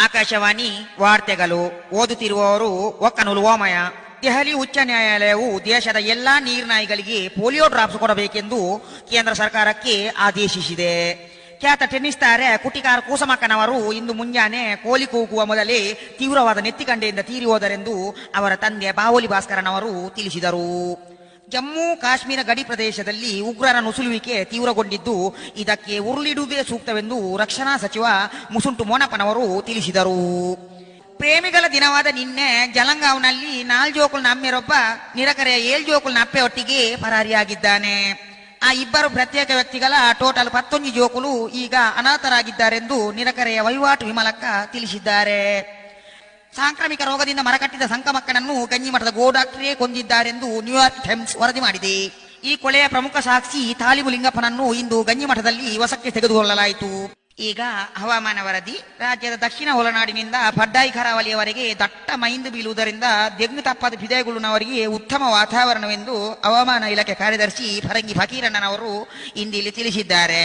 ಆಕಾಶವಾಣಿ ವಾರ್ತೆಗಳು ಓದುತ್ತಿರುವವರು ಒಕ್ಕನೂಲು ಓಮಯ. ದೆಹಲಿ ಉಚ್ಚ ನ್ಯಾಯಾಲಯವು ದೇಶದ ಎಲ್ಲಾ ನೀರ್ನಾಯಿಗಳಿಗೆ ಪೋಲಿಯೋ ಡ್ರಾಪ್ಸ್ ಕೊಡಬೇಕೆಂದು ಕೇಂದ್ರ ಸರ್ಕಾರಕ್ಕೆ ಆದೇಶಿಸಿದೆ. ಖ್ಯಾತ ಟೆನ್ನಿಸ್ ತಾರೆ ಕುಟಿಕಾರ ಕೂಸಮಕ್ಕನವರು ಇಂದು ಮುಂಜಾನೆ ಕೋಲಿ ಕೂಗುವ ಮೊದಲೇ ತೀವ್ರವಾದ ನೆತ್ತಿಕಂಡೆಯಿಂದ ತೀರಿ ಹೋದರೆಂದು ಅವರ ತಂದೆ ಬಾವೋಲಿ ಭಾಸ್ಕರನವರು ತಿಳಿಸಿದರು. ಜಮ್ಮು ಕಾಶ್ಮೀರ ಗಡಿ ಪ್ರದೇಶದಲ್ಲಿ ಉಗ್ರರ ನುಸುಳುವಿಕೆ ತೀವ್ರಗೊಂಡಿದ್ದು, ಇದಕ್ಕೆ ಉರುಳಿಡುವುದೇ ಸೂಕ್ತವೆಂದು ರಕ್ಷಣಾ ಸಚಿವ ಮುಸುಂಟು ಮೋನಪ್ಪನವರು ತಿಳಿಸಿದರು. ಪ್ರೇಮಿಗಳ ದಿನವಾದ ನಿನ್ನೆ ಜಲಗಾಂವ್ನಲ್ಲಿ 4 ಜೋಕುಲ್ನ ಅಮ್ಮೆರೊಬ್ಬ ನಿರಕರೆಯ 7 ಜೋಕುಲ್ನ ಅಪ್ಪೆ ಒಟ್ಟಿಗೆ ಪರಾರಿಯಾಗಿದ್ದಾನೆ. ಆ ಇಬ್ಬರು ಪ್ರತ್ಯೇಕ ವ್ಯಕ್ತಿಗಳ ಟೋಟಲ್ 11 ಜೋಕುಲು ಈಗ ಅನಾಥರಾಗಿದ್ದಾರೆಂದು ನಿರಕರೆಯ ವಹಿವಾಟು ವಿಮಲಕ್ಕ ತಿಳಿಸಿದ್ದಾರೆ. ಸಾಂಕ್ರಾಮಿಕ ರೋಗದಿಂದ ಮರಕಟ್ಟಿದ ಸಂಕಮಕ್ಕನನ್ನು ಗಂಜಿಮಠದ ಗೋಡಾಕ್ಟರೇ ಕೊಂದಿದ್ದಾರೆಂದು ನ್ಯೂಯಾರ್ಕ್ ಟೈಮ್ಸ್ ವರದಿ ಮಾಡಿದೆ. ಈ ಕೊಲೆಯ ಪ್ರಮುಖ ಸಾಕ್ಷಿ ತಾಲಿಬು ಲಿಂಗಪ್ಪನನ್ನು ಇಂದು ಗಂಜಿಮಠದಲ್ಲಿ ವಶಕ್ಕೆ ತೆಗೆದುಕೊಳ್ಳಲಾಯಿತು. ಈಗ ಹವಾಮಾನ ವರದಿ. ರಾಜ್ಯದ ದಕ್ಷಿಣ ಒಳನಾಡಿನಿಂದ ಪಡ್ಡಾಯಿ ಕರಾವಳಿಯವರೆಗೆ ದಟ್ಟ ಮೈಂದು ಬೀಳುವುದರಿಂದ ದೆಗ್ಗು ತಪ್ಪಾದ ಪಿದೆಗುಳುನವರಿಗೆ ಉತ್ತಮ ವಾತಾವರಣವೆಂದು ಹವಾಮಾನ ಇಲಾಖೆ ಕಾರ್ಯದರ್ಶಿ ಫರಂಗಿ ಫಕೀರಣ್ಣನವರು ಇಂದಿಲ್ಲಿ ತಿಳಿಸಿದ್ದಾರೆ.